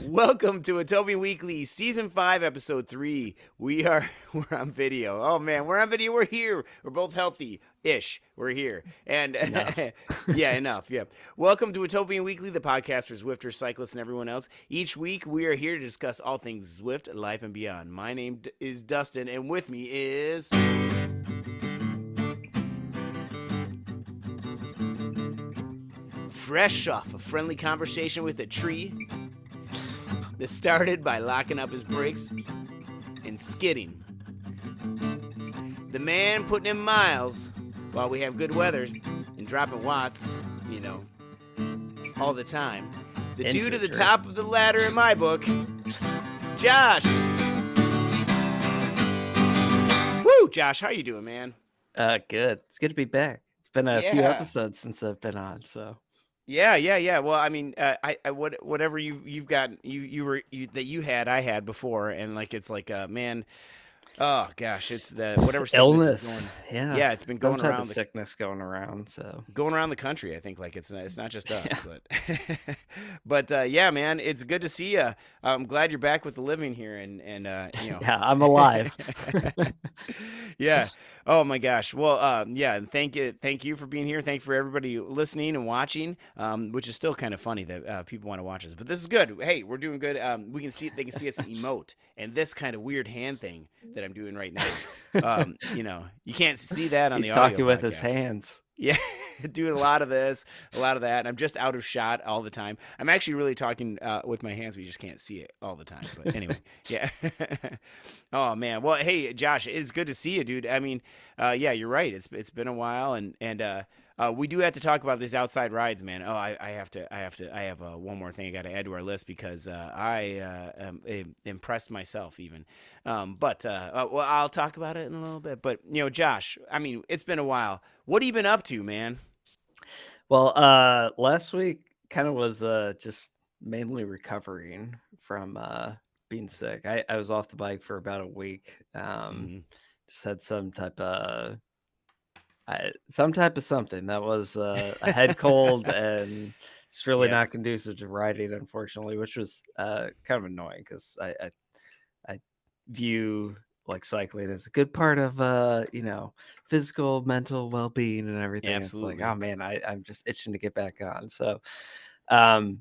Welcome to Watopian Weekly, Season 5, Episode 3. We're on video. Oh, man, we're on video. We're here. We're both healthy-ish. We're here. And, Enough. yeah, enough, yeah. Welcome to Watopian Weekly, the podcast for Zwifters, cyclists, and everyone else. Each week, we are here to discuss all things Zwift, life, and beyond. My name is Dustin, and with me is... Fresh off a friendly conversation with a tree that started by locking up his brakes and skidding. The man putting in miles while we have good weather and dropping watts, all the time. The dude at the top of the ladder in my book, Josh. Woo, Josh, how you doing, man? Good. It's good to be back. It's been a few episodes since I've been on, so. Yeah. Well, I mean, whatever you've got, I had before, and man. Oh gosh, it's the whatever sickness illness. Is going. Yeah, it's been going around. The sickness going around, so going around the country. I think it's not just us, but yeah, man, it's good to see you. I'm glad you're back with the living here, and yeah, I'm alive. Yeah. Oh my gosh. Well, yeah, and thank you for being here. Thank you for everybody listening and watching, which is still kind of funny that people want to watch us, but this is good. Hey, we're doing good. They can see us emote and this kind of weird hand thing that I'm doing right now. You can't see that on the audio. He's talking with podcast. His hands. Yeah, doing a lot of this, a lot of that, and I'm just out of shot all the time. I'm actually really talking with my hands, but you just can't see it all the time. But anyway, yeah. Oh man, well, hey, Josh, it's good to see you, dude. I mean, yeah, you're right. It's been a while, and we do have to talk about these outside rides, man. Oh, I have one more thing I got to add to our list because I impressed myself even. But well, I'll talk about it in a little bit. But Josh, I mean, it's been a while. What have you been up to, man? Well, last week kind of was just mainly recovering from being sick. I was off the bike for about a week. Just had some type of something that was a head cold and just really not conducive to riding, unfortunately, which was kind of annoying because I view like cycling as a good part of physical, mental well-being and everything. Absolutely. It's like, oh man, I'm just itching to get back on. So I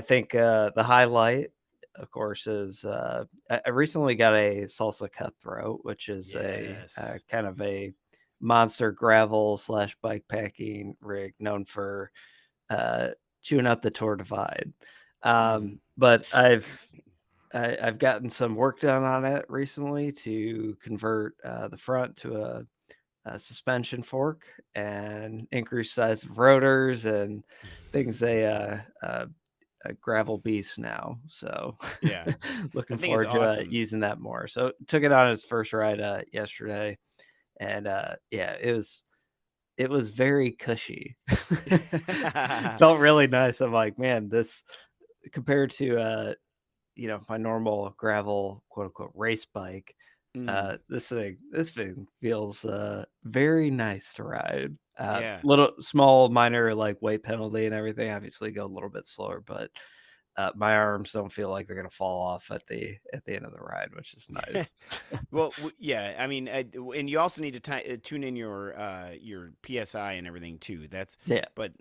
think the highlight, of course, is I recently got a Salsa Cutthroat, which is a kind of a monster gravel / bike packing rig known for chewing up the Tour Divide. But I've gotten some work done on it recently to convert the front to a suspension fork and increase size of rotors and things. A gravel beast now, so yeah, looking forward to using that more. So took it on its first ride yesterday, and yeah, it was very cushy. Felt really nice. I'm like, man, this compared to my normal gravel quote unquote race bike, this thing feels very nice to ride. Little small minor like weight penalty and everything, obviously go a little bit slower, but my arms don't feel like they're gonna fall off at the end of the ride, which is nice. Well, yeah, I mean, and you also need to tune in your PSI and everything too. But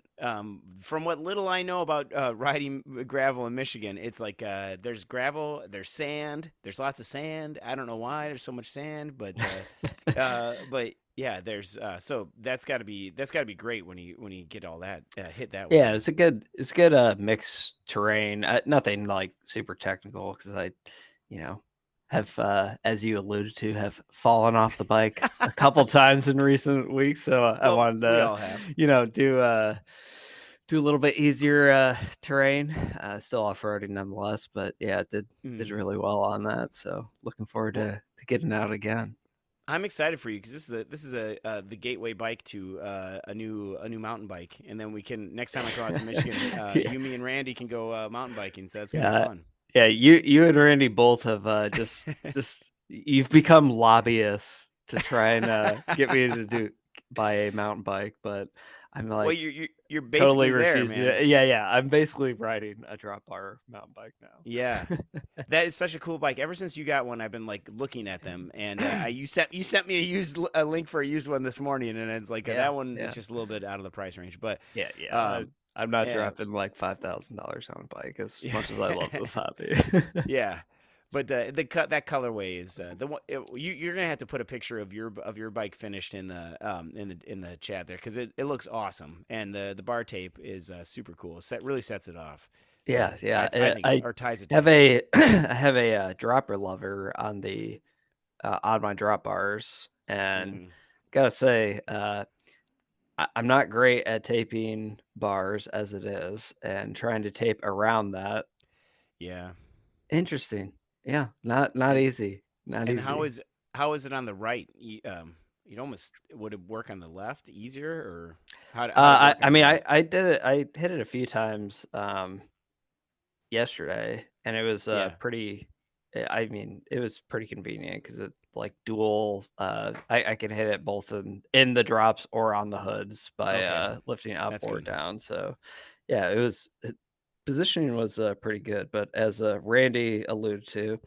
from what little I know about riding gravel in Michigan, it's like there's gravel, there's sand, there's lots of sand. I don't know why there's so much sand, but yeah, there's so that's got to be great when you get all that hit that way. Yeah, it's good mixed terrain. Nothing like super technical because I have as you alluded to have fallen off the bike a couple times in recent weeks, so I wanted to do a little bit easier terrain, still off-roading nonetheless, but yeah, it did really well on that, so looking forward to getting out again. I'm excited for you because this is the gateway bike to a new mountain bike, and then we can next time I go out to Michigan, you, me, and Randy can go mountain biking. So that's gonna be fun. Yeah, you and Randy both have just you've become lobbyists to try and get me to buy a mountain bike, but I'm Well, like you're totally basically there, refusing man. it. Yeah, yeah. I'm basically riding a drop bar mountain bike Yeah. now. That is such a cool bike. Ever since you got one, I've been like looking at them, and you sent me a link for a used one this morning, and it's like Yeah, that one is yeah, just a little bit out of the price range, but yeah, yeah. um, I'm not yeah, dropping like $5,000 on a bike as yeah, much as I love this hobby. yeah. But that colorway is the one you're gonna have to put a picture of your bike finished in the chat there because it looks awesome, and the bar tape is super cool. Really sets it off. Yeah, So yeah. I think I or ties it have together. a I have a dropper lever on my drop bars, and Hmm. gotta say, I'm not great at taping bars as it is, and trying to tape around that. Yeah. Interesting. Yeah, not And eased, not and how easy. is how is it on the right? You'd almost would it work on the left easier or how'd it work I on mean, the? I did it. I hit it a few times yesterday, and it was Yeah. pretty. I mean, it was pretty convenient because it like dual. I can hit it both in the drops or on the hoods by Okay. lifting up That's or good. down. So, yeah, positioning was pretty good. But as Randy alluded to,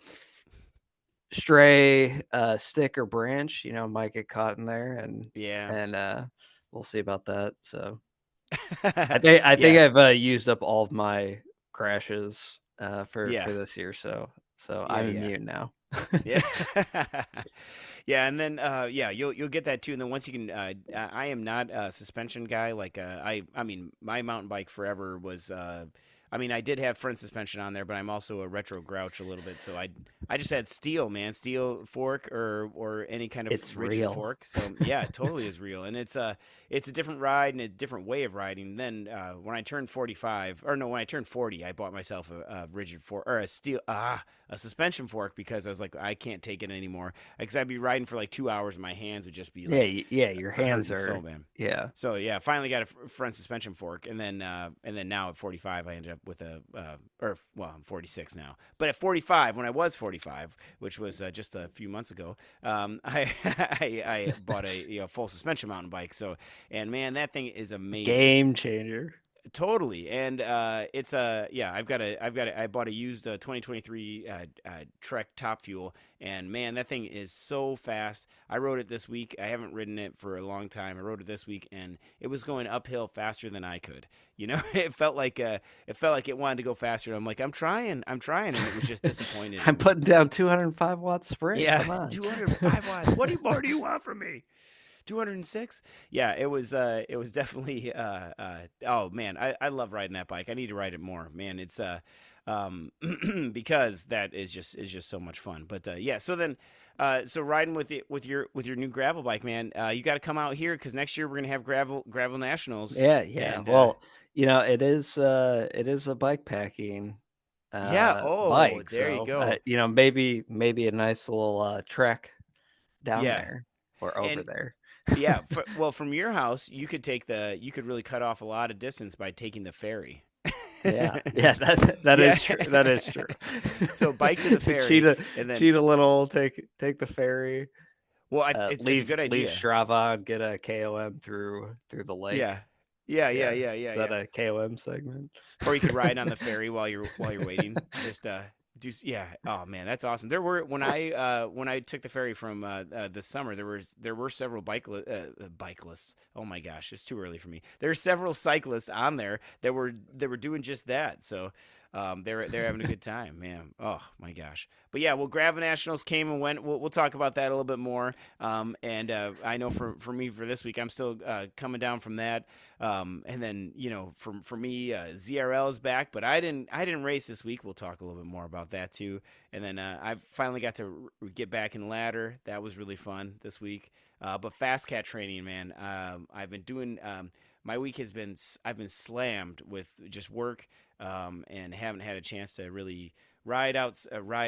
stray stick or branch, might get caught in there, and Yeah. and uh, we'll see about that. So. I think Yeah. I've used up all of my crashes for Yeah. this year, so Yeah. I'm Yeah. immune now. Yeah. Yeah, and then yeah, you'll get that too. And then once you can I am not a suspension guy like I mean my mountain bike forever was I mean I did have front suspension on there, but I'm also a retro grouch a little bit. So I just had steel, man, steel fork or any kind of It's rigid real. fork. So yeah, it totally is real. And it's a different ride and a different way of riding. Then when I turned 45 or no, when I turned 40, I bought myself a rigid fork or a suspension fork because I was like, I can't take it anymore. Because I'd be riding for like 2 hours and my hands would just be Yeah, like yeah. Your hands hurting so are. bad. Yeah. So yeah, finally got a front suspension fork, and then now at 45, I ended up with or well, I'm 46 now, but at 45, when I was 45, which was just a few months ago, I bought a full suspension mountain bike. So and man, that thing is amazing. Game changer. Totally, and it's yeah. I bought a used 2023 Trek Top Fuel, and man, that thing is so fast. I rode it this week. I haven't ridden it for a long time. I rode it this week, and it was going uphill faster than I could. It felt like it wanted to go faster. I'm like, I'm trying, and it was just disappointed. I'm And putting down 205 watt sprint. yeah, Come on. 205 watts. What more do you want from me? 206. Yeah, it was definitely oh man, I love riding that bike. I need to ride it more, man. It's because that is just so much fun. But yeah, so then so riding with your new gravel bike, man, you got to come out here because next year we're gonna have gravel nationals. Yeah, yeah. And Well, it is a bike packing yeah, oh, bike, there you so go. maybe a nice little trek down Yeah, there or over and there. yeah, well, from your house you could really cut off a lot of distance by taking the ferry. Yeah, yeah, that Yeah. is true. That is true. So bike to the cheat ferry, a and then cheat a little, take the ferry, well, it's a leave good leave idea. Strava and get a KOM through the Yeah, lake. yeah, yeah, Yeah, yeah, yeah, is that yeah. a KOM segment? Or you could ride on the ferry while you're waiting. Just yeah. Oh man, that's awesome. There were when I took the ferry from this summer, there were several bikelists. Oh my gosh, it's too early for me. There were several cyclists on there that were doing just that. So they're having a good time, man. Oh my gosh. But yeah, well, Gravel Nationals came and went. We'll talk about that a little bit more. And I know for me for this week, I'm still coming down from that. And then for me, ZRL is back, but I didn't race this week. We'll talk a little bit more about that too. And then I finally got to get back in ladder. That was really fun this week. But fast cat training, man. I've been doing. My week I've been slammed with just work, and haven't had a chance to really ride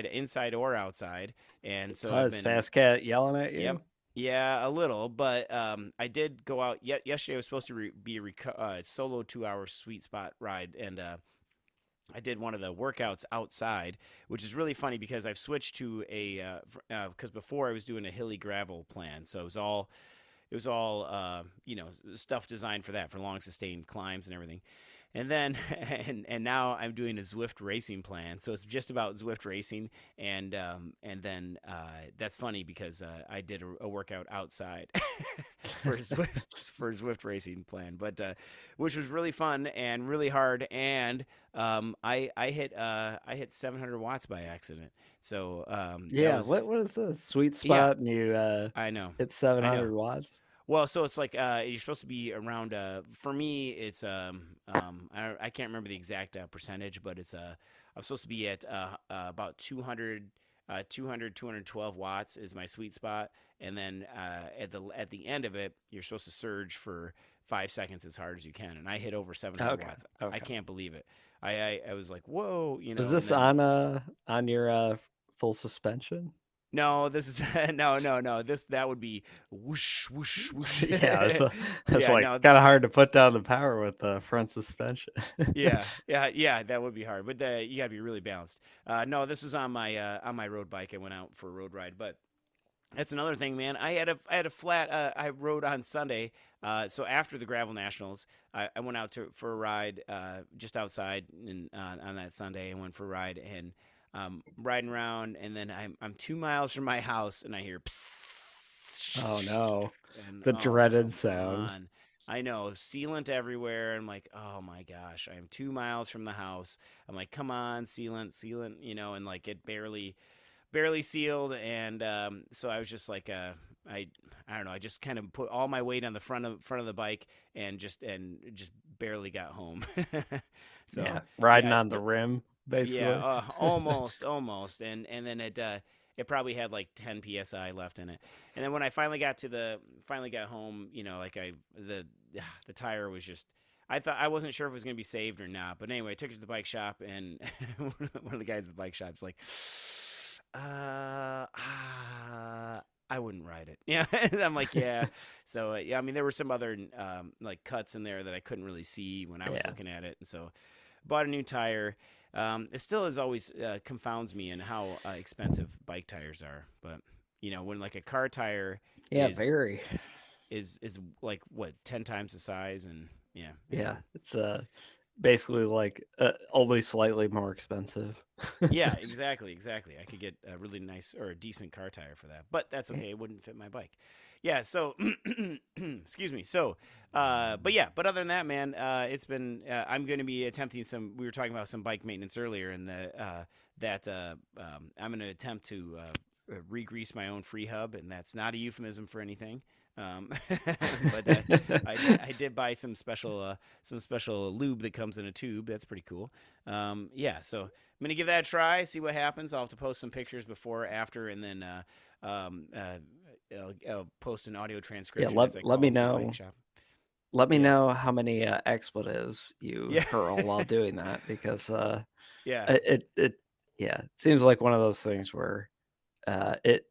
inside or outside. And so Oh, I've is been, Fast Cat yelling at yep. you? Yeah, a little, but I did go out. Yesterday was supposed to be a solo 2 hour sweet spot ride, and I did one of the workouts outside, which is really funny because I've switched to because before I was doing a hilly gravel plan, so it was all stuff designed for that, for long sustained climbs and everything. And then and now I'm doing a Zwift racing plan, so it's just about Zwift racing, and then that's funny because I did a workout outside for Zwift racing plan, but which was really fun and really hard, and I hit 700 watts by accident. So that Yeah, was what is this? Sweet yeah. spot and you I know. hit I know. 700 watts? Well, so it's like you're supposed to be around. For me, it's I can't remember the exact percentage, but it's I'm supposed to be at about 212 watts is my sweet spot, and then at the end of it, you're supposed to surge for 5 seconds as hard as you can, and I hit over 700 Okay. watts. I Okay. can't believe it. I was like, whoa, Was and this then on your full suspension? no, this is no. That would be whoosh whoosh whoosh. Yeah, it's Yeah, like no, kind of hard to put down the power with the front suspension. yeah. That would be hard, but you gotta be really balanced. No, this was on my road bike. I went out for a road ride, but that's another thing, man. I had a flat. I rode on Sunday. So after the gravel nationals, I went out for a ride just outside and on that Sunday. I went for a ride and riding around, and then I'm 2 miles from my house, and I hear. Oh no, And the oh, dreaded come sound. on. I know, sealant everywhere. I'm like, oh my gosh, I am 2 miles from the house. I'm like, come on, sealant, and like it barely sealed. And so I was just like, I don't know. I just kind of put all my weight on the front of the bike and just barely got home. So Yeah, riding yeah, on the rim, yeah, basically. almost, and then it probably had like 10 psi left in it. And then when I finally got home, like the tire was just. I wasn't sure if it was gonna be saved or not, but anyway, I took it to the bike shop, and one of the guys at the bike shop's like, I wouldn't ride it. Yeah, and I'm like, yeah. So yeah, I mean, there were some other like cuts in there that I couldn't really see when I was Yeah. looking at it, and so bought a new tire. It still is always confounds me in how expensive bike tires are. But when like a car tire Yeah, is very. is like what 10 times the size, and yeah, Yeah, it's basically like only slightly more expensive. yeah, exactly. I could get a really nice or a decent car tire for that, but that's okay. It wouldn't fit my bike. Yeah, so excuse me. So, but other than that, man, it's been. I'm going to be attempting some. We were talking about some bike maintenance earlier, and I'm going to attempt to re-grease my own free hub, and that's not a euphemism for anything. But I did buy some special lube that comes in a tube. That's pretty cool. Yeah, so I'm gonna give that a try, see what happens. I'll have to post some pictures before, after, and then I'll post an audio Yeah, transcription as I let call me to the bike know. shop. Let me Yeah, know how many expletives you yeah, hurl while doing that, because yeah, it yeah, it seems like one of those things where it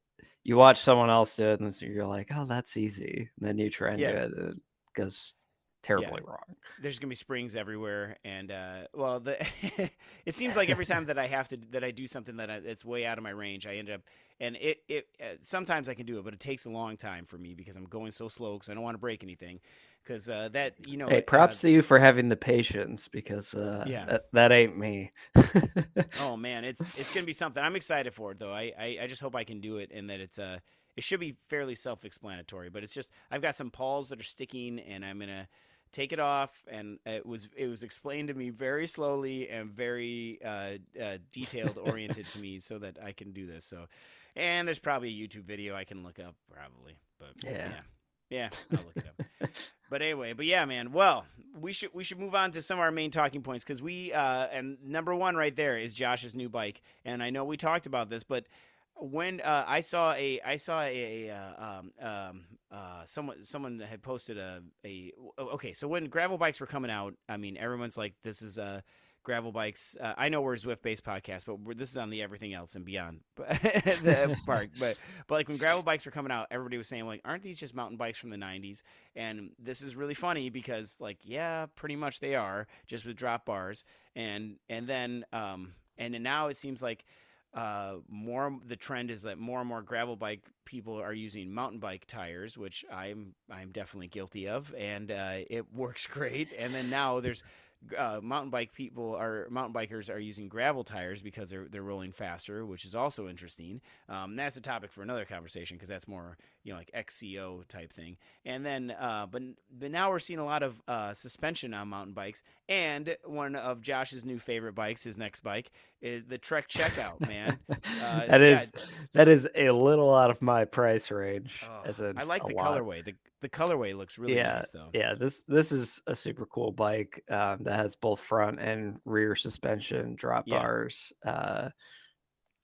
you watch someone else do it and you're like, oh, that's easy. And then you try and do yeah, it and it goes yeah. terribly wrong. There's gonna be springs everywhere, and well, it seems like every time that I do something that's way out of my range, I end up, and it sometimes I can do it, but it takes a long time for me because I'm going so slow because I don't want to break anything, because Hey, props to you for having the patience, because yeah. that ain't me. Oh man, it's gonna be something. I'm excited for it though. I just hope I can do it, and that it should be fairly self-explanatory. But it's just I've got some pawls that are sticking, and I'm gonna take it off. And it was explained to me very slowly and very detailed oriented to me, so that I can do this. So, and there's probably a YouTube video I can look up probably, but Yeah. yeah, I'll look it up. But anyway, but yeah, man. Well, we should move on to some of our main talking points, because and number one right there is Josh's new bike, and I know we talked about this, but when someone had posted okay, so when gravel bikes were coming out, I mean, everyone's like, this is gravel bikes. I know we're a Zwift based podcast, but this is on the everything else and beyond the park. But like when gravel bikes were coming out, everybody was saying like, aren't these just mountain bikes from the '90s? And this is really funny because like, yeah, pretty much they are, just with drop bars. And then now it seems like more the trend is that more and more gravel bike people are using mountain bike tires, which I'm definitely guilty of, and it works great. And then now there's mountain bikers are using gravel tires because they're rolling faster, which is also interesting. That's a topic for another conversation because that's more like XCO type thing. And then but now we're seeing a lot of suspension on mountain bikes. And one of Josh's new favorite bikes, his next bike, is the Trek Checkout. Man, that yeah. is a little out of my price range, Oh, as in I like a the lot. colorway. The colorway looks really Yeah, nice though. yeah. This is a super cool bike that has both front and rear suspension, drop Yeah, bars.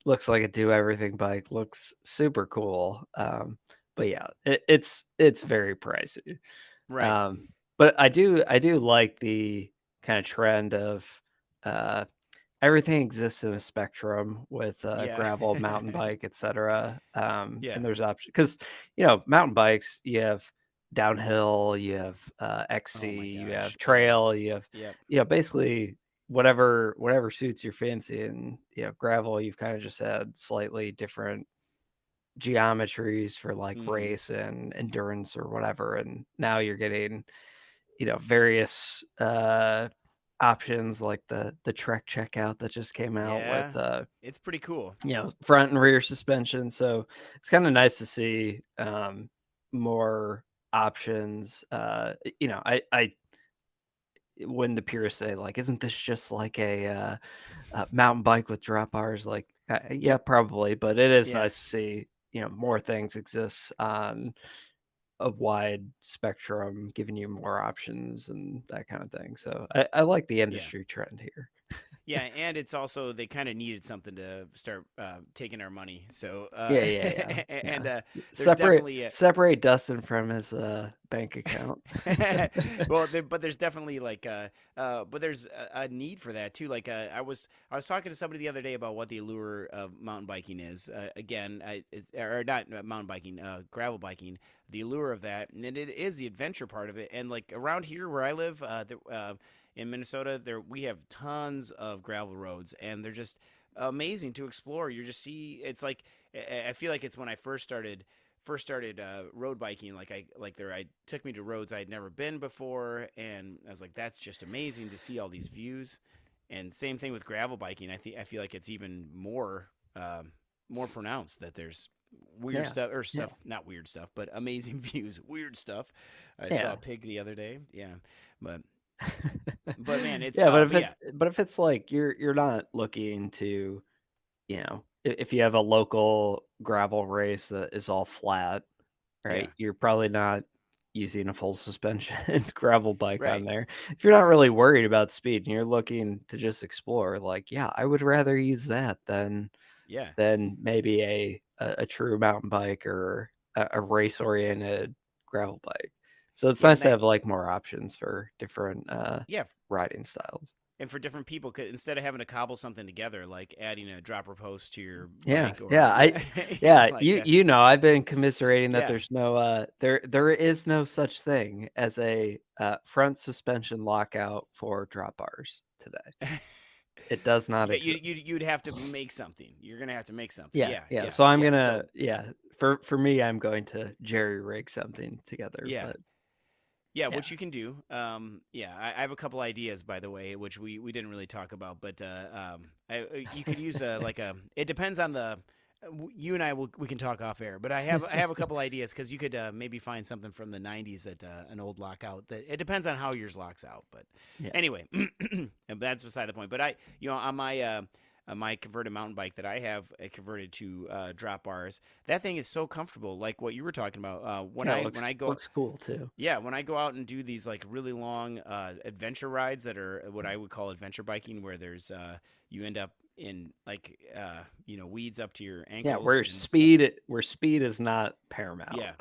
Looks like a do everything bike. Looks super cool. But yeah, it's very pricey. right. Um, but I do like the kind of trend of uh, everything exists in a spectrum with Yeah, gravel, mountain bike, etc. yeah. And there's options because mountain bikes, you have downhill, you have XC, Oh my you have gosh. Yeah. trail, you have Yep. basically whatever suits your fancy. And gravel, you've kind of just had slightly different geometries for like Hmm. race and endurance or whatever. And now you're getting various options like the Trek checkout that just came out with Yeah. It's pretty cool. front and rear suspension. So it's kind of nice to see more options. I when the purists say like, isn't this just like a mountain bike with drop bars? Like, yeah, Yep. probably, but it is Yeah. nice to see more things exist on a wide spectrum, giving you more options and that kind of thing. So I like the Yeah. industry trend here. Yeah, and it's also they kind of needed something to start taking our money. So Yeah, yeah, yeah, and yeah. there's Separate definitely separate Dustin from his bank account. well, but there's definitely like but there's a need for that too. Like I was talking to somebody the other day about what the allure of mountain biking is. Again, or not mountain biking, gravel biking. The allure of that, and it is the adventure part of it. And like around here where I live, in Minnesota, there we have tons of gravel roads, and they're just amazing to explore. You just see, it's like I feel like it's when I first started road biking. I took me to roads I'd never been before, and I was like, that's just amazing to see all these views. And same thing with gravel biking. I feel like it's even more pronounced that there's weird Yeah, stuff or yeah, stuff, not weird stuff, but amazing views, weird stuff. I saw yeah. a pig the other day. Yeah, but man, it's Yeah, but if but yeah, it's like you're not looking to, if you have a local gravel race that is all flat, yeah, right? You're probably not using a full suspension gravel bike on right, there. If you're not really worried about speed and you're looking to just explore, like, yeah, I would rather use that yeah, than maybe a true mountain bike or a race oriented gravel bike. So it's yeah, nice and to that have like more options for different yeah, riding styles. and for different people, instead of having to cobble something together, like adding a dropper post to your Yeah, bike, or yeah, I like I've been commiserating that yeah, there's no there is no such thing as a front suspension lockout for drop bars today. It does not yeah, exist. you'd have to make something. You're gonna have to make something. Yeah, Yeah, yeah. yeah, So I'm yeah. gonna So for me I'm going to jerry rig something together, yeah. but Yeah, yeah. which you can do. Yeah, I have a couple ideas, by the way, which we didn't really talk about, but you could use like a. It depends on the. You and we can talk off air, but I have a couple ideas because you could maybe find something from the '90s at an old lockout. That it depends on how yours locks out, but Yeah. anyway, that's beside the point. But on my converted mountain bike that I have converted to drop bars, that thing is so comfortable. Like what you were talking about. When Yeah, I looks when I go looks cool too. yeah, when I go out and do these like really long adventure rides that are what I would call adventure biking, where there's you end up in like weeds up to your Yeah, ankles and stuff. where speed is not paramount. Yeah,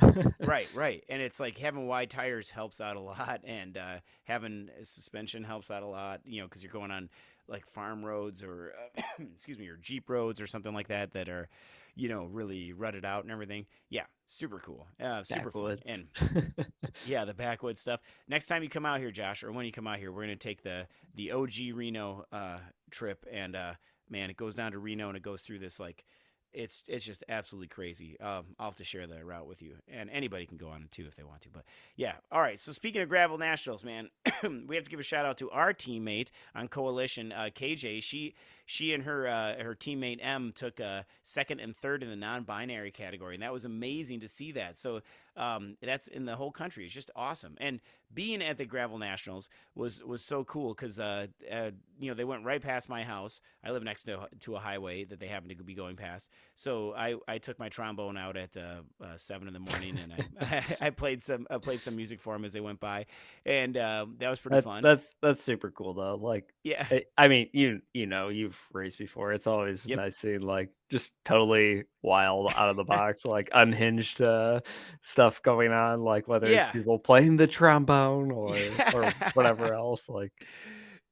right, and it's like having wide tires helps out a lot, and having a suspension helps out a lot. Because you're going on like farm roads or excuse me, or Jeep roads or something like that that are really rutted out and everything. Yeah, super cool, super fun, Backwoods. and yeah, the backwoods stuff. Next time you come out here, Josh, or when you come out here, we're gonna take the OG Reno trip, and man, it goes down to Reno and it goes through this like it's just absolutely crazy. I'll have to share the route with you, and anybody can go on it too if they want to. But yeah, all right. So speaking of gravel nationals, man, we have to give a shout out to our teammate on Coalition, KJ. She and her teammate M took second and third in the non-binary category, and that was amazing to see that. So that's in the whole country. It's just awesome. And being at the Gravel Nationals was so cool because they went right past my house. I live next to a highway that they happen to be going past. So I took my trombone out at 7 in the morning, and I played some music for them as they went by, and that was pretty fun. That's super cool though. Like, yeah, I mean, you've raced before. It's always nice seeing like just totally wild, out of the box, like unhinged stuff going on. Like whether it's people playing the trombone or whatever else. Like,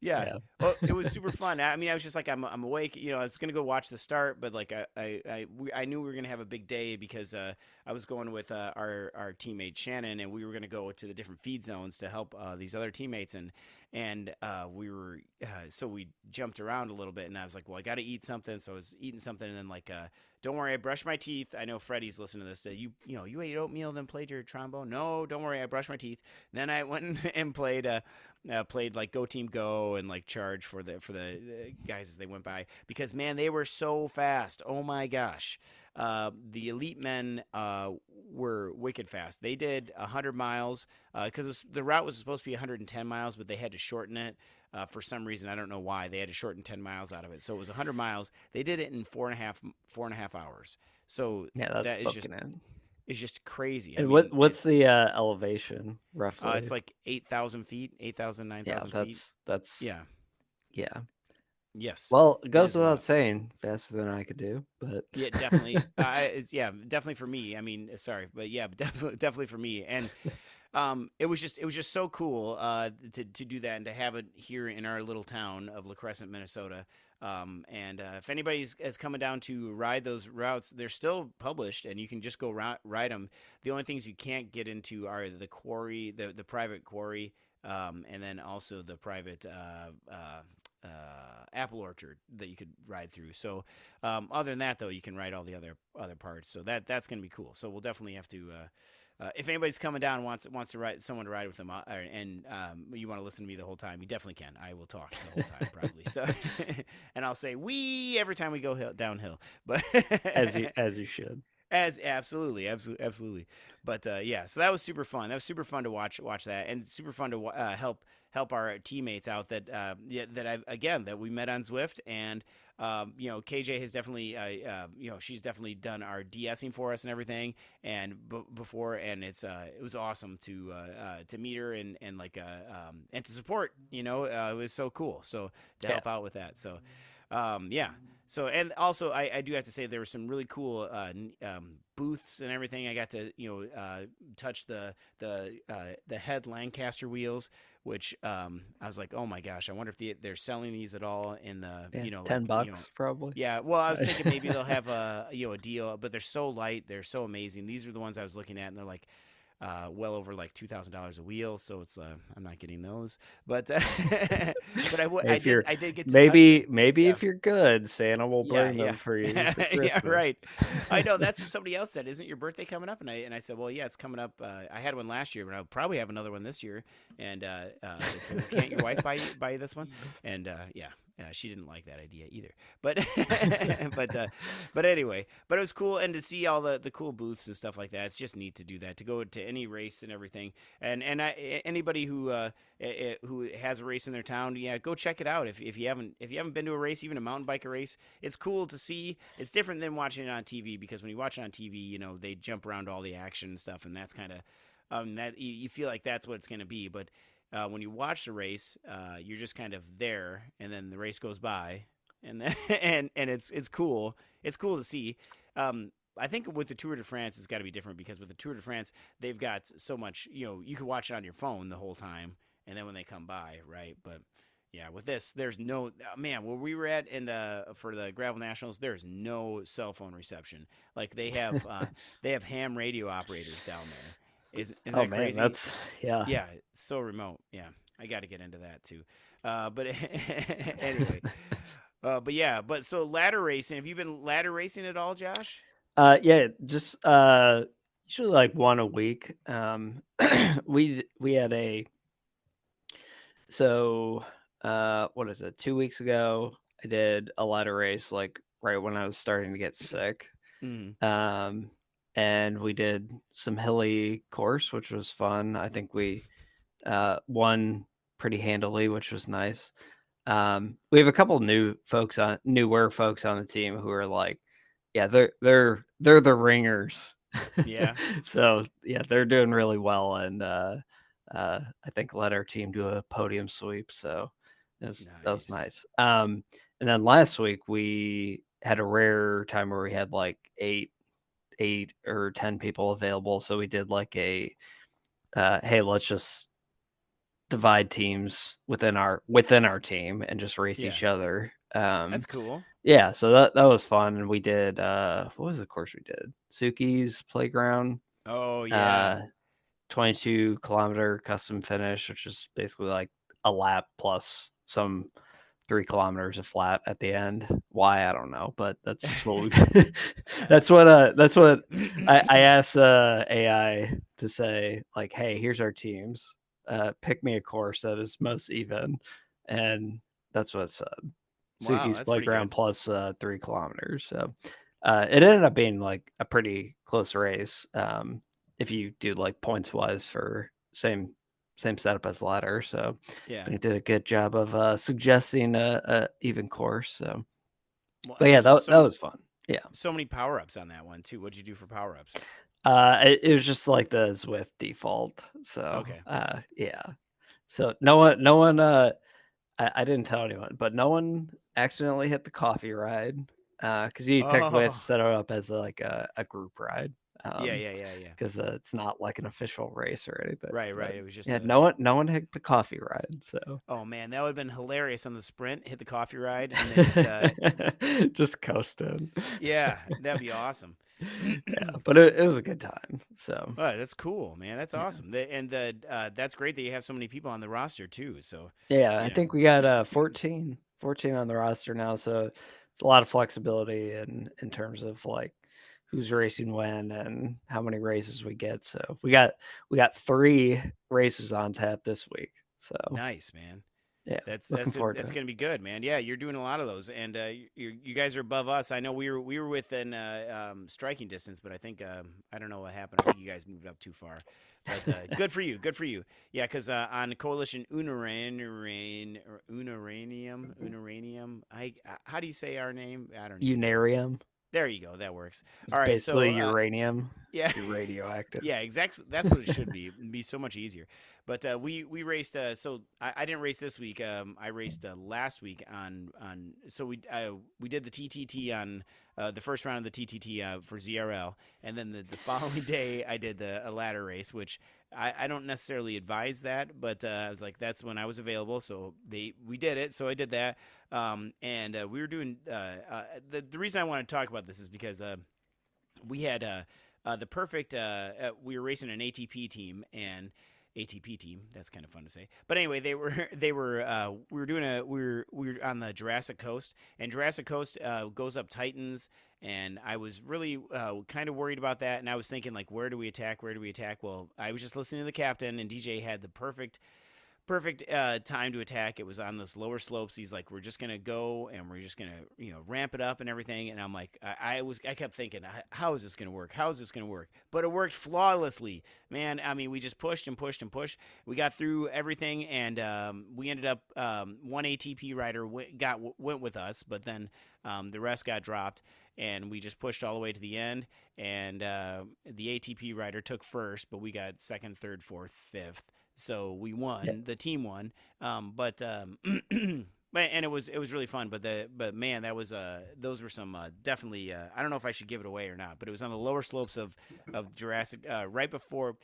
yeah. Well, it was super fun. I mean, I was just like, I'm awake. I was gonna go watch the start, but like I knew we were gonna have a big day because I was going with our teammate Shannon, and we were gonna go to the different feed zones to help these other teammates, and we were so we jumped around a little bit, and I was like, well, I got to eat something, so I was eating something, and then like, don't worry, I brushed my teeth. I know Freddie's listening to this. You ate oatmeal, then played your trombone. No, don't worry, I brushed my teeth. Then I went and played like Go Team Go and like Charge for the guys as they went by, because man, they were so fast. Oh my gosh. The elite men were wicked fast. They did 100 miles because the route was supposed to be 110 miles, but they had to shorten it for some reason. I don't know why. They had to shorten 10 miles out of it. So it was 100 miles. They did it in 4.5 hours. So yeah, that is just crazy. And what's the elevation roughly? It's like 8,000 feet, 8,000, 9,000 feet. That's yeah. Yes. Well, it goes without saying, faster than I could do, but yeah, definitely. Definitely for me. I mean, sorry, but yeah, definitely for me. And it was just so cool to do that and to have it here in our little town of La Crescent, Minnesota. And if anybody is coming down to ride those routes, they're still published, and you can just go ride them. The only things you can't get into are the quarry, the private quarry, and then also the private apple orchard that you could ride through. So other than that, though, you can ride all the other parts. So that's going to be cool. So we'll definitely have to. If anybody's coming down wants to ride someone to ride with them, and you want to listen to me the whole time, you definitely can. I will talk the whole time probably. So, and I'll say "we" every time we go downhill. But as you should. Absolutely. But yeah, so that was super fun. That was super fun to watch that, and super fun to help our teammates out that we met on Zwift, and KJ has definitely she's definitely done our de-essing for us and everything, and before, and it was awesome to meet her and to support. It was so cool. So to help out with that. So yeah. So, and also I do have to say there were some really cool booths and everything. I got to touch the head Lancaster wheels, which I was like, oh my gosh, I wonder if they're selling these at all in the $10 probably. Yeah, well, I was thinking maybe they'll have a deal, but they're so light, they're so amazing. These are the ones I was looking at, and they're like well over like $2,000 a wheel, so it's I'm not getting those, but I did get to maybe if you're good, Santa will bring them for you. For yeah, right. I know that's what somebody else said. Isn't your birthday coming up? And I said, well, yeah, it's coming up. I had one last year, but I'll probably have another one this year. And they said, well, can't your wife buy you this one? And yeah. She didn't like that idea either, but but anyway, but it was cool, and to see all the cool booths and stuff like that. It's just neat to do that, to go to any race and everything. And anybody who has a race in their town, yeah, go check it out. If you haven't been to a race, even a mountain biker race, it's cool to see. It's different than watching it on TV, because when you watch it on TV, they jump around all the action and stuff, and that's kind of that you feel like that's what it's going to be, but. When you watch the race, you're just kind of there, and then the race goes by, and then, and it's cool. It's cool to see. I think with the Tour de France, it's got to be different, because with the Tour de France, they've got so much. You can watch it on your phone the whole time, and then when they come by, right? But yeah, with this, there's no man. Where we were at for the Gravel Nationals, there's no cell phone reception. Like they have ham radio operators down there. Isn't that crazy? That's yeah, it's so remote. Yeah, I got to get into that too. But anyway, But yeah, but so ladder racing. Have you been ladder racing at all, Josh? Yeah, just usually like one a week. We had what is it? 2 weeks ago, I did a ladder race like right when I was starting to get sick. Mm. And we did some hilly course, which was fun. I think we won pretty handily, which was nice. We have a couple newer folks on the team who are like, yeah, they're the ringers. Yeah. So yeah, they're doing really well, and I think led our team to a podium sweep. So that was Nice. nice. And then last week we had a rare time where we had like eight or 10 people available. So we did like a hey, let's just divide teams within our team and just race Yeah. each other. That's cool. Yeah, so that was fun. And we did what was the course we did? Suki's playground. Oh yeah. 22-kilometer custom finish, which is basically like a lap plus some 3 kilometers of flat at the end. Why, I don't know, but that's just what we that's what I asked AI to say, like, hey, here's our teams. Pick me a course that is most even, and that's what it said. Wow, Suki's that's pretty playground good. plus 3 kilometers. So it ended up being like a pretty close race. If you do like points wise for same setup as ladder. So I Yeah. think it did a good job of suggesting a even course. So, Well, but and yeah, there's that was fun. Yeah. so many power ups on that one too. What'd you do for power ups? It was just like the Zwift default. So Okay. yeah. So no one I didn't tell anyone, but no one accidentally hit the coffee ride. Because you technically have to Oh. set it up as like a group ride. Yeah, yeah, yeah, yeah. Because it's not like an official race or anything. Right, But right. It was just yeah, a. no one hit the coffee ride. So Oh man, that would have been hilarious on the sprint. Hit the coffee ride and then just. just coasting. Yeah, that'd be awesome. Yeah, but it was a good time. So Oh, that's cool, man. That's yeah, awesome. That's great that you have so many people on the roster too. So, yeah. I you know, think we got 14 on the roster now. So it's a lot of flexibility in terms of like who's racing when and how many races we get. So we got 3 races on tap this week. So nice, man. yeah, That's looking that's forward to that's it. gonna be good, man. Yeah, you're doing a lot of those, and you guys are above us. I know we were within striking distance, but I think I don't know what happened. I think you guys moved up too far. But good for you, good for you. Yeah, because on Coalition Unuranium. How do you say our name? I don't even know. Unarium There you go. That works. is All right. basically So uranium. yeah. You're radioactive. Yeah, exactly. That's what it should be. It'd be so much easier. But we raced. So I didn't race this week. I raced last week on. So we did the TTT on the first round of the TTT for ZRL, and then the following day I did a ladder race, which I don't necessarily advise that, but I was like that's when I was available, so we did it. So I did that, and we were doing. The reason I want to talk about this is because we had. The perfect. We were racing an ATP team and ATP team. That's kind of fun to say. But anyway, they were they were. We were doing a. We were on the Jurassic Coast, and Jurassic Coast goes up Titans. And I was really kind of worried about that. And I was thinking, like, where do we attack? Where do we attack? Well, I was just listening to the captain, and DJ had the perfect time to attack. It was on those lower slopes. He's like, we're just gonna go and we're just gonna ramp it up and everything. And I'm like, I kept thinking, how is this gonna work? How is this gonna work? But it worked flawlessly, man. I mean, we just pushed and pushed and pushed. We got through everything, and we ended up one ATP rider went with us, but then the rest got dropped. And we just pushed all the way to the end, and the ATP rider took first, but we got second, third, fourth, fifth. So we won. Yeah. The team won. But and it was really fun. But man, that was those were some definitely. I don't know if I should give it away or not, but it was on the lower slopes of Jurassic right before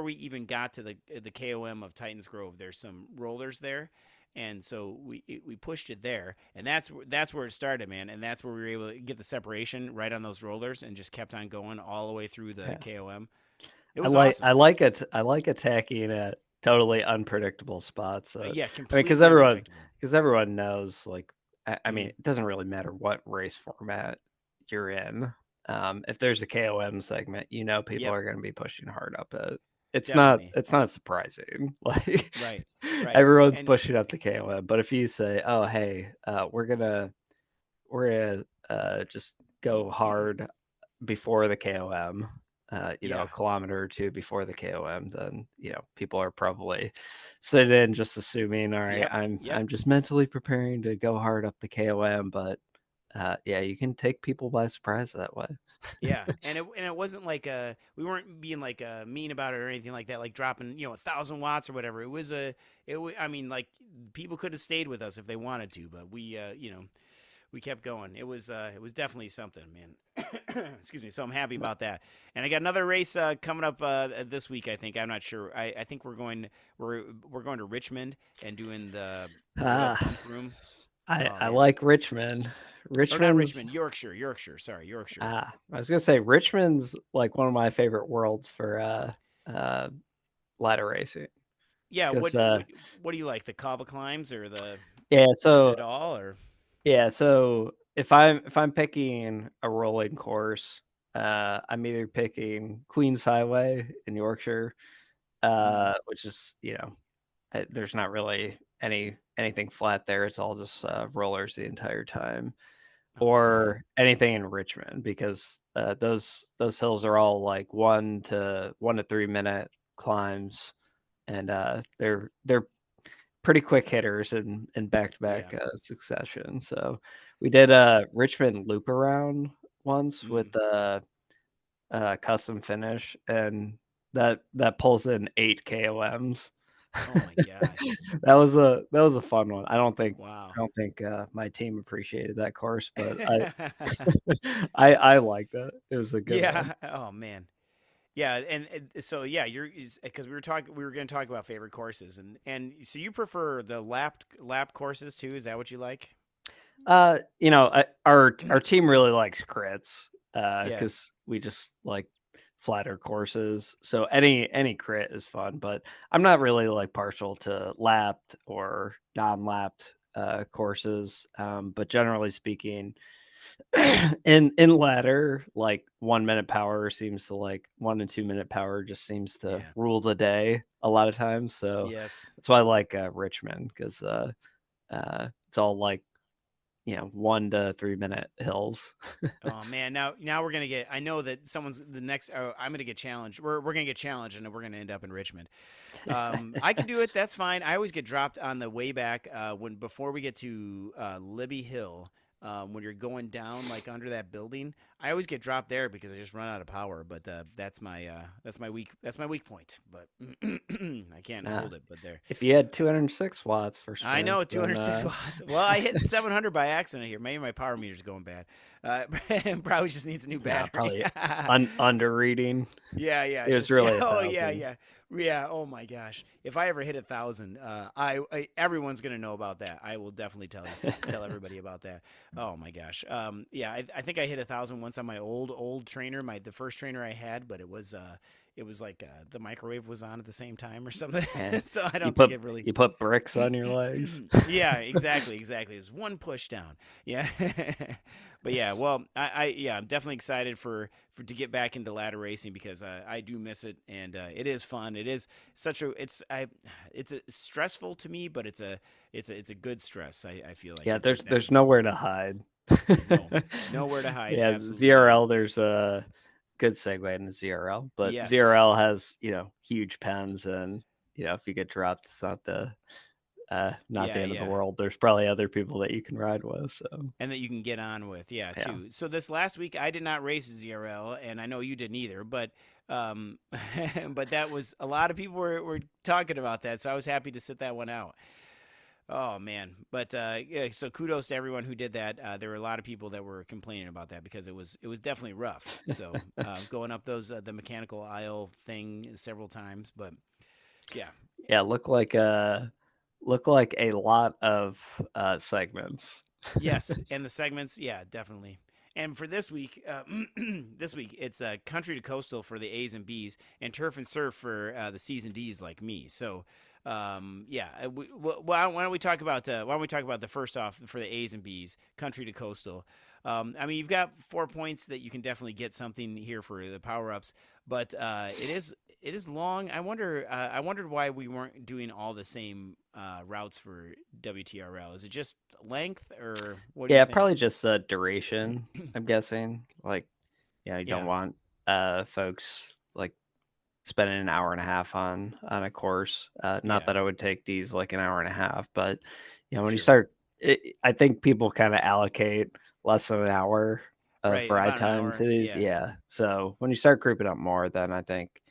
we even got to the KOM of Titans Grove. There's some rollers there. And so we pushed it there, and that's where it started, man. And that's where we were able to get the separation right on those rollers, and just kept on going all the way through the KOM. It was awesome. I like it. I like attacking at totally unpredictable spots. Yeah, I mean, completely unpredictable. because everyone knows like I mean, it doesn't really matter what race format you're in. If there's a KOM segment, people Yep, are going to be pushing hard up it. It's not definitely. it's not surprising. Like Right, right. everyone's And pushing up the KOM, but if you say, "Oh, hey, we're gonna just go hard before the KOM, yeah, a kilometer or two before the KOM," then people are probably sitting in just assuming, all right, yep, I'm yep. I'm just mentally preparing to go hard up the KOM, but yeah, you can take people by surprise that way. Yeah, and it wasn't like we weren't being like mean about it or anything like that, like dropping 1,000 watts or whatever. I mean, like people could have stayed with us if they wanted to, but we kept going. It was definitely something, man. Excuse me. So I'm happy about that. And I got another race coming up this week. I think I'm not sure. I think we're going to Richmond and doing the Royal Ah, Pump Room. Oh I man, like Richmond. or not Richmond's Richmond, Yorkshire, Yorkshire. Sorry, Yorkshire. I was gonna say Richmond's like one of my favorite worlds for uh ladder racing Yeah, because what do you like? The Kaba climbs or the yeah, just so it all or if I'm picking a rolling course, I'm either picking Queen's Highway in Yorkshire, mm, which is there's not really anything flat there. It's all just rollers the entire time, oh man. or anything in Richmond because those hills are all like 1 to 3 minute climbs, and they're pretty quick hitters in Yeah. back-to-back succession. So we did a Richmond loop around once with Mm. the custom finish, and that pulls in 8 KOMs. Oh my gosh. That was a fun one. I don't think Wow. I don't think my team appreciated that course, but I I liked it. It was a good one. Yeah. Oh man. Yeah, and so yeah, you're because we were going to talk about favorite courses, and so you prefer the lap courses too? Is that what you like? Our team really likes crits Yeah. because we just like flatter courses. So any crit is fun, but I'm not really like partial to lapped or non-lapped courses. But generally speaking, in ladder, like 1 minute power seems to like 1 and 2 minute power just seems to Yeah. rule the day a lot of times. So Yes. that's why I like Richmond because it's all like 1 to 3 minute hills. Oh man, now we're gonna get. I know that someone's the next. Oh, I'm gonna get challenged. We're gonna get challenged, and we're gonna end up in Richmond. I can do it. That's fine. I always get dropped on the way back when before we get to Libby Hill. When you're going down like under that building, I always get dropped there because I just run out of power. But that's my weak point. But I can't uh, hold it. But there. if you had 206 watts for I know sprints, then 206 watts. Well, I hit 700 by accident here. Maybe my power meter's going bad. Probably just needs a new battery. probably under reading. Yeah, yeah. It It's was just yeah. really a Oh, yeah, thousand. yeah, yeah. Oh my gosh. If I ever hit 1,000, everyone's gonna know about that. I will definitely tell everybody about that. Oh my gosh. Yeah. I think I hit 1,000 once on my old trainer, the first trainer I had, but it was like the microwave was on at the same time or something. And So I you don't think put it really. you put bricks on your legs. Yeah, exactly, exactly. It's one push down. Yeah, but yeah, well, I'm definitely excited for to get back into ladder racing because I do miss it and it is fun. It is stressful to me, but it's a good stress. I feel like Yeah, if that there's makes nowhere to sense. hide. No, nowhere to hide. Yeah, Absolutely not. ZRL. There's a good segue into ZRL, but Yes. ZRL has huge pens, and if you get dropped, it's not the Yeah, end of the yeah. world. There's probably other people that you can ride with. So And that you can get on with, yeah, yeah, too. So this last week I did not race ZRL, and I know you didn't either, but but that was a lot of people were talking about that, so I was happy to sit that one out. Oh man, but yeah, so kudos to everyone who did that. There were a lot of people that were complaining about that because it was definitely rough. So going up the mechanical aisle thing several times, but yeah, yeah, look like a lot of segments. yes, and the segments, yeah, definitely. And for this week, this week it's country to coastal for the A's and B's, and turf and surf for the C's and D's like me. So, yeah, why don't we talk about the first off for the A's and B's, country to coastal. I mean, you've got 4 points that you can definitely get something here for the power ups, but it is long. I wondered why we weren't doing all the same routes for WTRL. Is it just length, or what do you Yeah, think? probably just duration, I'm guessing. Like, yeah, you don't Yeah, want folks like spending an hour and a half on a course. Not yeah, that I would take these like an hour and a half, but when you sure. start, I think people kind of allocate less than an hour of Right, ride about an time to hour. these. Yeah, Yeah, so when you start grouping up more, then I think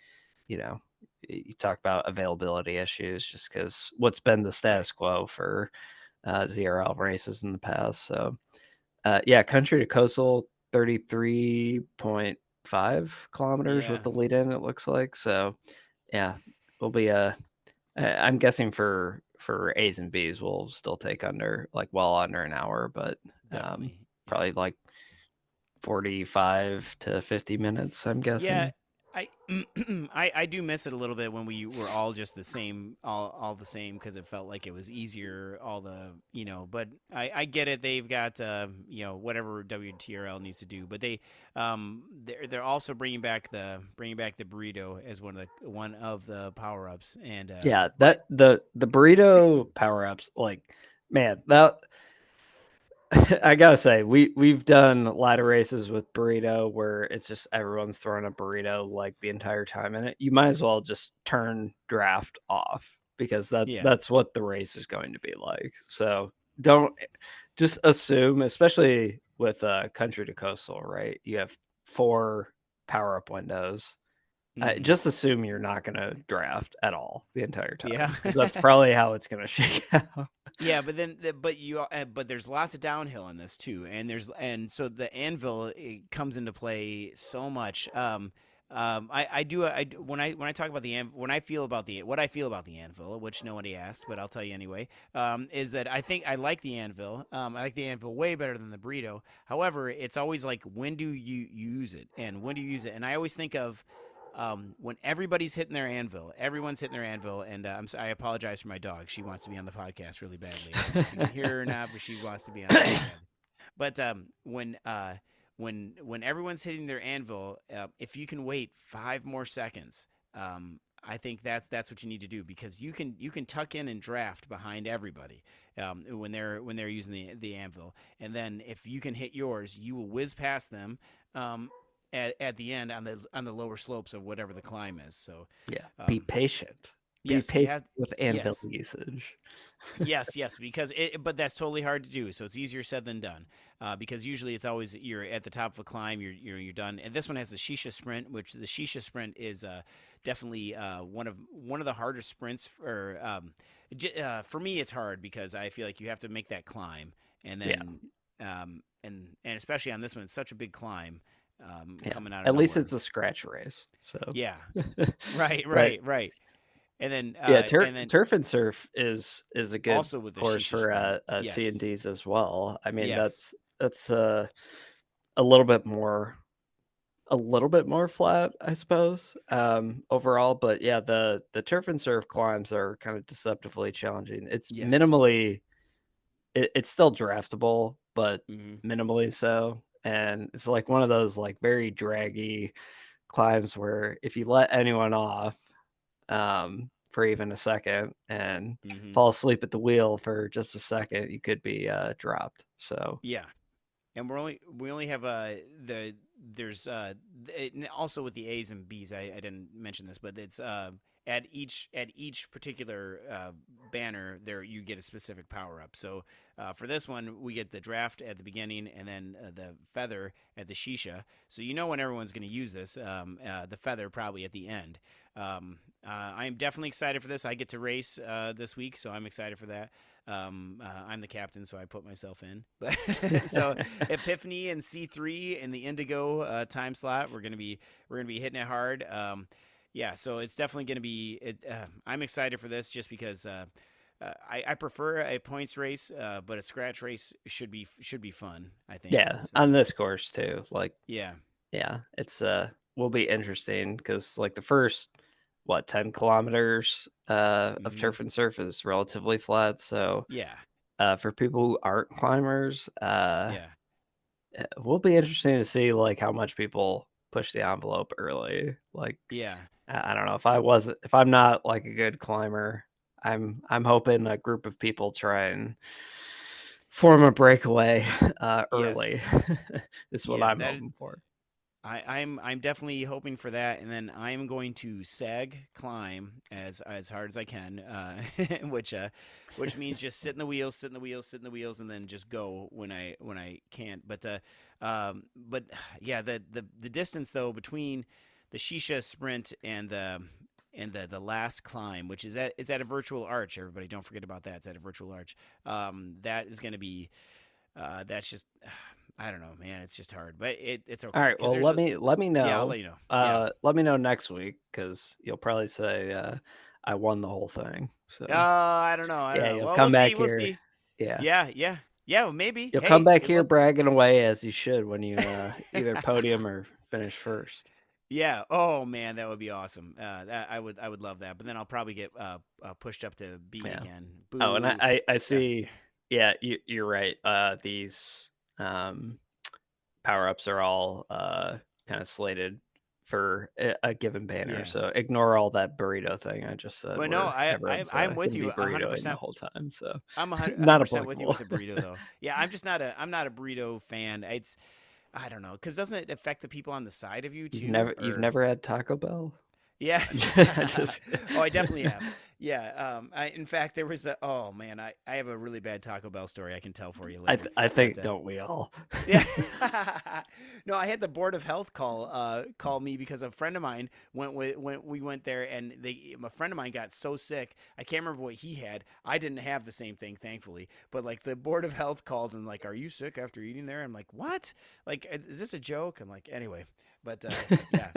you know you talk about availability issues, just because what's been the right. status quo for ZRL races in the past. So yeah, country to coastal, 33.5 kilometers Yeah, with the lead in, it looks like. So yeah, we'll be I'm guessing for A's and B's we'll still take under like well under an hour, but definitely. Yeah. probably like 45 to 50 minutes, I'm Yeah, guessing. I I do miss it a little bit when we were all just the same, all the same, because it felt like it was easier. All the but I get it. They've got whatever WTRL needs to do, but they're also bringing back the burrito as one of the power ups, and Yeah, but that the burrito power ups, like man, that I gotta say, we've done ladder races with burrito where it's just everyone's throwing a burrito like the entire time in it. You might as well just turn draft off because yeah, that's what the race is going to be like. So don't just assume, especially with country to coastal, right? You have 4 power up windows. hmm, Just assume you're not going to draft at all the entire yeah. time because that's probably how it's going to shake out. Yeah, but then, but there's lots of downhill in this too, and so the anvil, it comes into play so much. When I talk about the when I feel about the what I feel about the anvil, which nobody asked, but I'll tell you anyway. Is that I think I like the anvil. I like the anvil way better than the burrito. However, it's always like, when do you use it, and when do you use it? And I always think of when everybody's hitting their anvil, everyone's hitting their anvil, and I apologize for my dog. She wants to be on the podcast really badly. I don't know if you can hear her or not, but she wants to be on it really badly. But when everyone's hitting their anvil, if you can wait 5 more seconds, I think that's what you need to do, because you can tuck in and draft behind everybody when they're using the anvil, and then if you can hit yours, you will whiz past them. At the end on the lower slopes of whatever the climb is. So, Yeah, be um, patient. Be yes, you patient have. with anvil Yes, usage. yes, because but that's totally hard to do. So it's easier said than done. Because usually it's always, you're at the top of a climb, you're done. And this one has the Shisha Sprint, which the Shisha Sprint is definitely one of the hardest sprints. For me, it's hard because I feel like you have to make that climb, and Yeah, then and especially on this one, it's such a big climb, yeah. coming out of At least nowhere. it's a scratch race. So, Yeah, right, but right, right. And then yeah, and then turf and surf is a good also with the course Shisha for Sprint. C and Yes, D's as well. I mean, yes, that's a little bit more flat, I suppose, overall. But yeah, the turf and surf climbs are kind of deceptively challenging. It's yes. minimally, it's still draftable, but Hmm. minimally so. And it's like one of those like very draggy climbs where if you let anyone off for even a second and Hmm. fall asleep at the wheel for just a second, you could be dropped. So Yeah. And we only have the there's and also with the A's and B's, I didn't mention this, but it's at each particular banner there, you get a specific power up. So for this one, we get the draft at the beginning, and then the feather at the Shisha. So when everyone's going to use this, the feather probably at the end. I'm definitely excited for this. I get to race this week, so I'm excited for that. I'm the captain, so I put myself in. But so Epiphany and C3 in the Indigo time slot, we're gonna be hitting it hard. Yeah, so it's definitely gonna be. I'm excited for this just because I prefer a points race, but a scratch race should be fun, I think. Yeah, So on this course too. Like, yeah, yeah, it's will be interesting because like the first 10 kilometers of hmm turf and surf is relatively flat. So yeah, for people who aren't climbers, yeah, it will be interesting to see like how much people push the envelope early. Like, yeah. I don't know if I'm not like a good climber, I'm hoping a group of people try and form a breakaway Yes, early. Is what yeah. I'm hoping for. I'm definitely hoping for that, and then I'm going to sag climb as hard as I can, which means just sit in the wheels, sit in the wheels, sit in the wheels, and then just go when I can't. But yeah, the distance though between the shisha sprint and the last climb, which is at a virtual arch. Everybody, don't forget about that. It's at a virtual arch. That is going to be that's just I don't know, man. It's just hard, but it's All okay right. because Well, there's a let me yeah. I'll know. let you know. Yeah. Let me know next week because you'll probably say I won the whole thing. So I don't know. I don't yeah, know. you'll Well, we'll come see. back We'll here. see. Yeah, Yeah. Yeah. Yeah. Well, maybe. you'll come Hey, back here let's. bragging away as you should when you either podium or finish first. Yeah. Oh man, that would be awesome. I would love that. But then I'll probably get pushed up to B Yeah. again. Oh, and Boo. I Yeah. see. Yeah, you're right. These um, power ups are all kind of slated for a given banner. Yeah. So ignore all that burrito thing I just said, Well, no, where everyone's I'm going with to you be 100%. burritoing the whole time. So I'm not 100% with you applicable. with the burrito though. Yeah, I'm not a burrito fan. It's I don't know, because doesn't it affect the people on the side of you too? You've Or never had Taco Bell? yeah. I just Oh, I definitely have. Yeah. In fact, there was a. Oh man, I have a really bad Taco Bell story I can tell for you later. I But think don't we all? yeah. No, I had the board of health call me because a friend of mine when we went there and a friend of mine got so sick. I can't remember what he had. I didn't have the same thing, thankfully. But like the board of health called and like, "Are you sick after eating there?" I'm like, "What? Like, is this a joke?" I'm like, "Anyway." But yeah,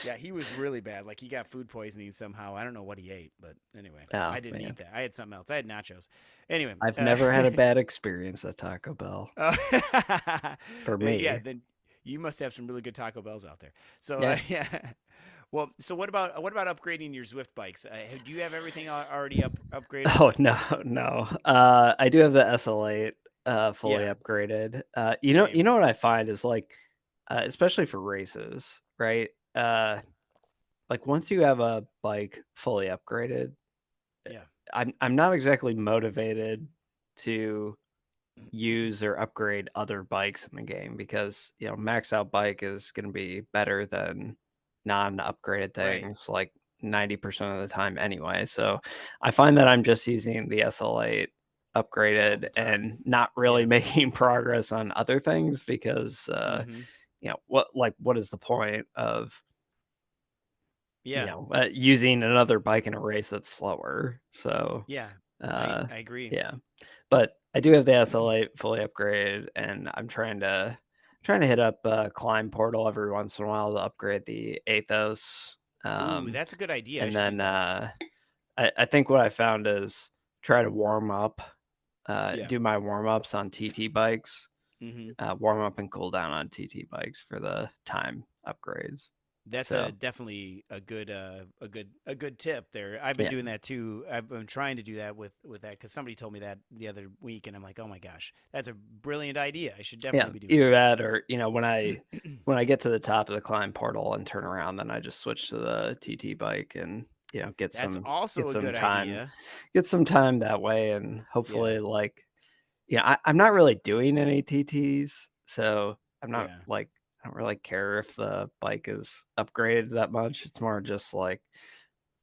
yeah, he was really bad. Like he got food poisoning somehow. I don't know what he ate, but anyway, Oh I didn't man, eat that. I had something else. I had nachos. Anyway, I've never had a bad experience at Taco Bell uh, for yeah, me. then you must have some really good Taco Bells out there. So Yeah. yeah. Well, so what about upgrading your Zwift bikes? Do you have everything already upgraded? Oh no, no. I do have the SL8 fully Yeah, upgraded. You same. know what I find is like, especially for races, right? Like once you have a bike fully upgraded, Yeah. I'm not exactly motivated to use or upgrade other bikes in the game because max out bike is going to be better than non-upgraded Right. things like 90% of the time anyway. So I find that I'm just using the SL8 All upgraded the time. and not really Yeah. making progress on other things because Mm-hmm. what is the point of Yeah. using another bike in a race that's slower? So Yeah. uh I agree. yeah. But I do have the SL8 fully upgraded, and I'm trying to hit up Climb Portal every once in a while to upgrade the Athos. Ooh, that's a good idea. I And should do then that. I think what I found is try to warm up, Yeah. do my warm ups on TT bikes, Mm-hmm. warm up and cool down on TT bikes for the time upgrades. That's a So definitely a good tip there. I've been yeah, doing that too. I've been trying to do that with that because somebody told me that the other week, and I'm like, oh my gosh, that's a brilliant idea. I should definitely yeah, be doing either that. that or when I get to the top of the climb portal and turn around, then I just switch to the TT bike and That's also a good time, idea. get some time that way, and Yeah, hopefully like I'm not really doing any TTs, so I'm not yeah. like I don't really care if the bike is upgraded that much. It's more just like,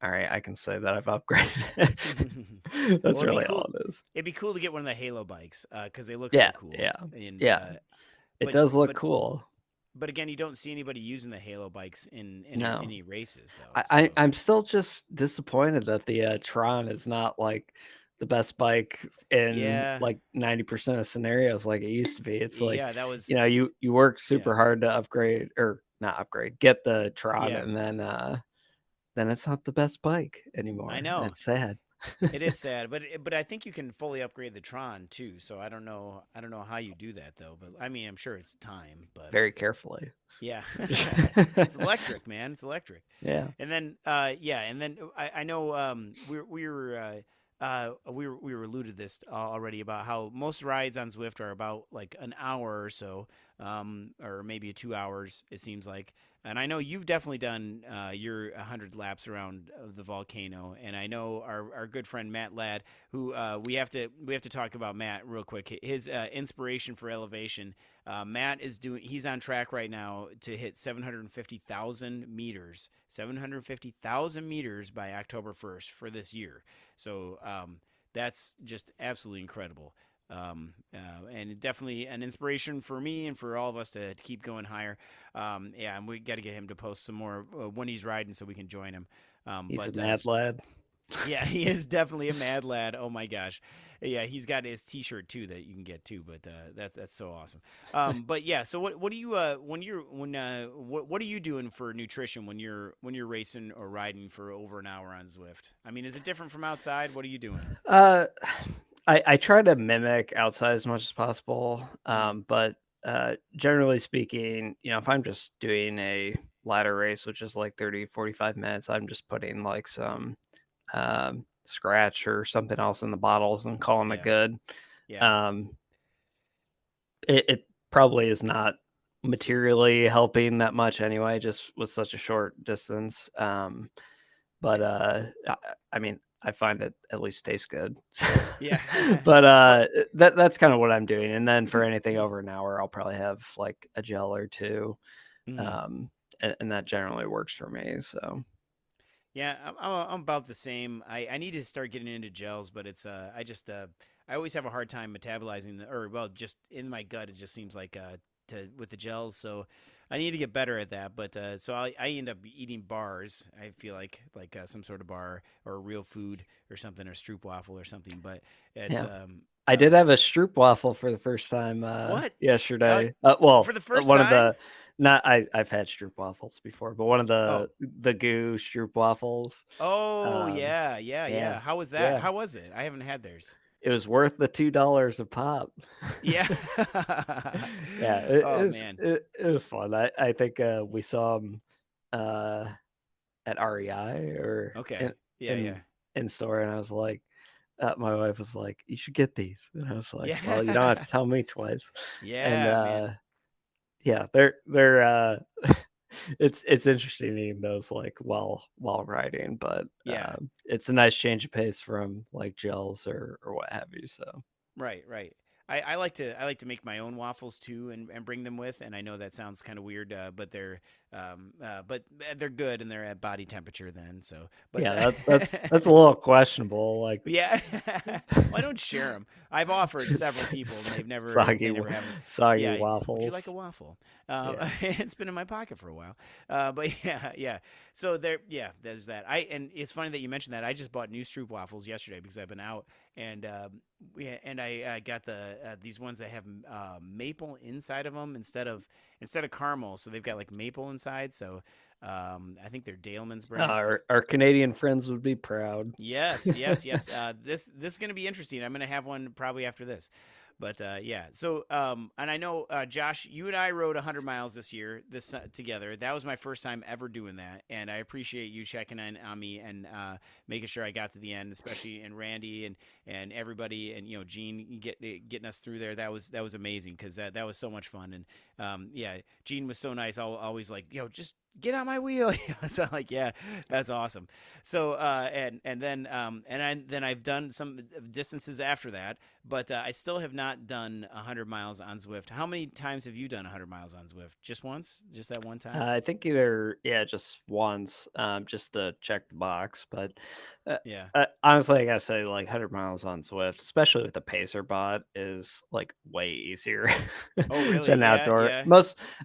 all right, I can say that I've upgraded it. Well, That's really all it is. It'd be cool to get one of the Halo bikes because they look so Yeah, cool. yeah, And yeah. It but does look but cool. but again, you don't see anybody using the Halo bikes in No, any races though. So I'm still just disappointed that the Tron is not like the best bike in yeah, like 90% of scenarios like it used to be. It's like, yeah, that was you work yeah, super hard to upgrade or not upgrade, get the Tron, yeah. and then it's not the best bike I anymore. And know. it's sad. It is sad, but I think you can fully upgrade the Tron too. So I don't know how you do that though. But I mean, I'm sure it's time. But Very carefully. yeah, it's electric, man. It's electric. Yeah. And then yeah, and then I know we were alluded this already about how most rides on Zwift are about like an hour or so, or maybe 2 hours. It seems like. And I know you've definitely done your 100 laps around the volcano, and I know our good friend Matt Ladd, who we have to talk about Matt real quick. His inspiration for elevation. Matt is doing. He's on track right now to hit 750,000 meters. 750,000 meters by October 1st for this year. So that's just absolutely incredible. And definitely an inspiration for me and for all of us to keep going higher. Yeah, and we got to get him to post some more when he's riding so we can join him. He's a mad lad. Yeah, he is definitely a mad lad. Oh my gosh, yeah, he's got his T-shirt too that you can get too. But that's so awesome. But yeah, so what do you what are you doing for nutrition when you're racing or riding for over an hour on Zwift? I mean, is it different from outside? What are you doing? Uh, I try to mimic outside as much as possible. Mm, But generally speaking, if I'm just doing a ladder race, which is like 30, 45 minutes, I'm just putting like some scratch or something else in the bottles and calling it yeah, good. yeah, Um, it probably is not materially helping that much anyway, just with such a short distance. But I mean, I find it at least tastes good. yeah. But Well, that's kind of what I'm doing. And then for anything over an hour, I'll probably have like a gel or two, mm. um, and that generally works for me. So Yeah, I'm about the same. I need to start getting into gels, but it's I always have a hard time metabolizing or well, just in my gut, it just seems like to with the gels. So I need to get better at that. But so I end up eating bars. I feel like some sort of bar or real food or something or stroopwafel or something. But it's yeah, I did have a Stroopwafel for the first time what? How yesterday. for the first One of time? the not I've had Stroopwafels before, but one of Oh. the goo Stroopwafels. Oh, Um, yeah, yeah, yeah, yeah. How was that? yeah, How was it? I haven't had theirs. it was worth the $2 a pop. Yeah. Yeah, Oh man. it was fun. I think we saw them uh, at REI or Okay. Yeah, in yeah. in store, and I was like, my wife was like, "You should get these," and I was like, "Well, you don't have Yeah. to tell me twice." And Yeah, man. yeah, they're it's interesting eating those like while riding, but Yeah. it's a nice change of pace from like gels or what have you. So Right, right. I like to make my own waffles too and bring them with. And I know that sounds kind of weird, but they're good and they're at body temperature then. So, but yeah, that's a little questionable. Like yeah, well, I don't share them. I've offered several people and they never have them. soggy Yeah, would you like a waffles. waffle? Yeah, It's been in my pocket for a while. But yeah, yeah. So there, yeah, there's that. And it's funny that you mentioned that. I just bought new Stroop waffles yesterday because I've been out and I got these ones that have maple inside of them instead of caramel. So they've got like maple inside. So I think they're Daleman's brand. our Canadian friends would be proud. Yes, yes, yes. This is gonna be interesting. I'm gonna have one probably after this, but yeah. So and I know Josh, you and I rode 100 miles this year together. That was my first time ever doing that, and I appreciate you checking in on me and making sure I got to the end, especially and Randy and everybody and Gene getting us through there. That was amazing because that was so much fun and yeah, Gene was so nice. Always like just get on my wheel. So I'm like, yeah, that's awesome. So then I've done some distances after that, but I still have not done 100 miles on Zwift. How many times have you done 100 miles on Zwift? Just once? Just that one time? I think either just once, just to check the box. But uh, Yeah. honestly, I gotta say, like 100 miles on Swift, especially with the Pacer bot, is like way easier Oh, really? than Yeah, outdoor. yeah,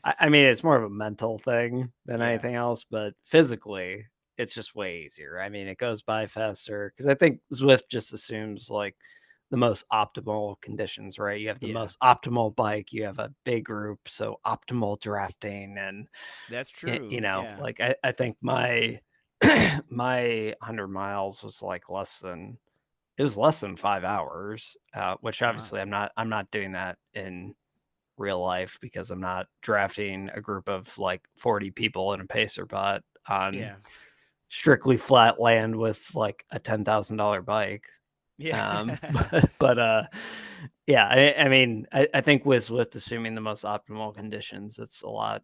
I mean, it's more of a mental thing than yeah, anything else, but physically, it's just way easier. I mean, it goes by faster because I think Zwift just assumes like the most optimal conditions, right? You have the yeah. most optimal bike, you have a big group, so optimal drafting and That's true. Yeah. like I think my my 100 miles was like less than it was less than 5 hours, which Wow. obviously I'm not doing that in real life because I'm not drafting a group of like 40 people in a pacer bot on strictly flat land with like a $10,000 bike. Yeah. But yeah, I mean, I think with assuming the most optimal conditions, it's a lot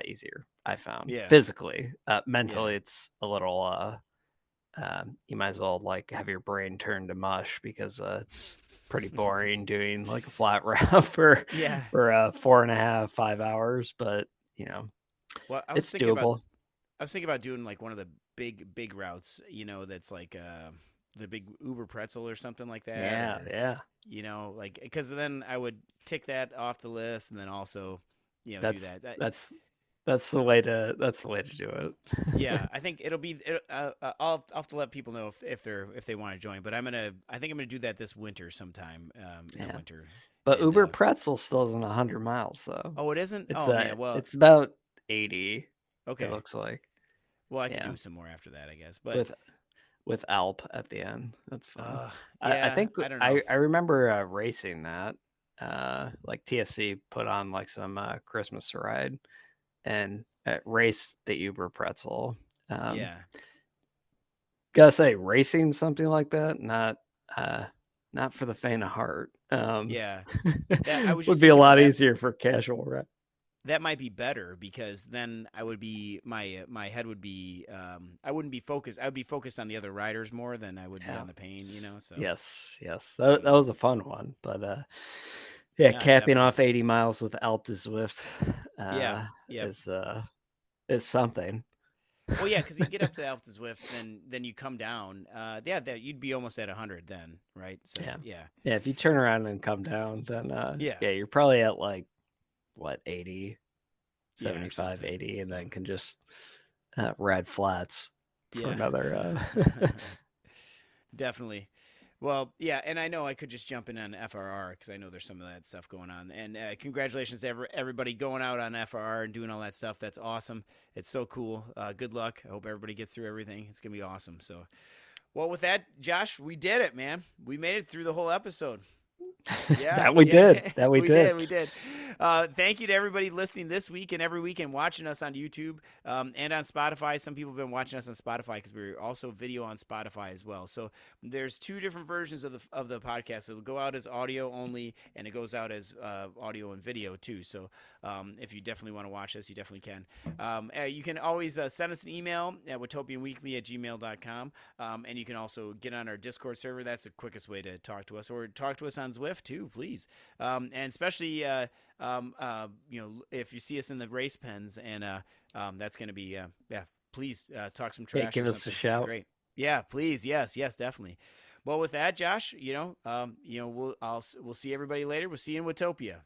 easier. I found physically, mentally, it's a little. You might as well like have your brain turn to mush because it's pretty boring doing like a flat route for 4.5, 5 hours. But well, it's doable. I was thinking about doing like one of the big routes, that's like the big Uber pretzel or something like that. Yeah. Like because then I would tick that off the list, and then also, do that. That's the way to do it. Yeah, I think it'll be. I'll have to let people know if they want to join. But I think I'm gonna do that this winter sometime. In the winter. But Uber Pretzel still isn't 100 miles though. Oh, it isn't. It's man. Well, it's about 80. Okay. It looks like. Well, I could do some more after that, I guess. But with Alp at the end, that's fun. I think I don't know. I remember racing that. Like TFC put on like some Christmas ride and raced the Uber Pretzel. Gotta say, racing something like that, not for the faint of heart. I was would be a lot easier for casual ride. That might be better because then I would be my head would be I wouldn't be focused. I would be focused on the other riders more than I would be on the pain. So yes, that was a fun one, but capping definitely. Off 80 miles with Alp to Zwift, is something. Well, yeah, because you get up to Alp to Zwift, then you come down. You'd be almost at 100 then, right? So yeah. If you turn around and come down, then you're probably at like what 80, 75, 80, and then can just ride flats for another. Definitely. Well, yeah, and I know I could just jump in on FRR because I know there's some of that stuff going on. And congratulations to everybody going out on FRR and doing all that stuff. That's awesome. It's so cool. Good luck. I hope everybody gets through everything. It's going to be awesome. So, well, with that, Josh, we did it, man. We made it through the whole episode. Yeah, that we did. We did. Thank you to everybody listening this week and every week and watching us on YouTube and on Spotify. Some people have been watching us on Spotify because we're also video on Spotify as well. So there's two different versions of the podcast. So it'll go out as audio only, and it goes out as audio and video too. So if you definitely want to watch us, you definitely can. You can always send us an email at WatopianWeekly@gmail.com, and you can also get on our Discord server. That's the quickest way to talk to us, or talk to us on Zwift too, please. And especially if you see us in the race pens, and that's going to be please talk some trash. Give us a shout. Great. Yeah, please. Yes, definitely. Well, with that, Josh, we'll see everybody later. We'll see you in Watopia.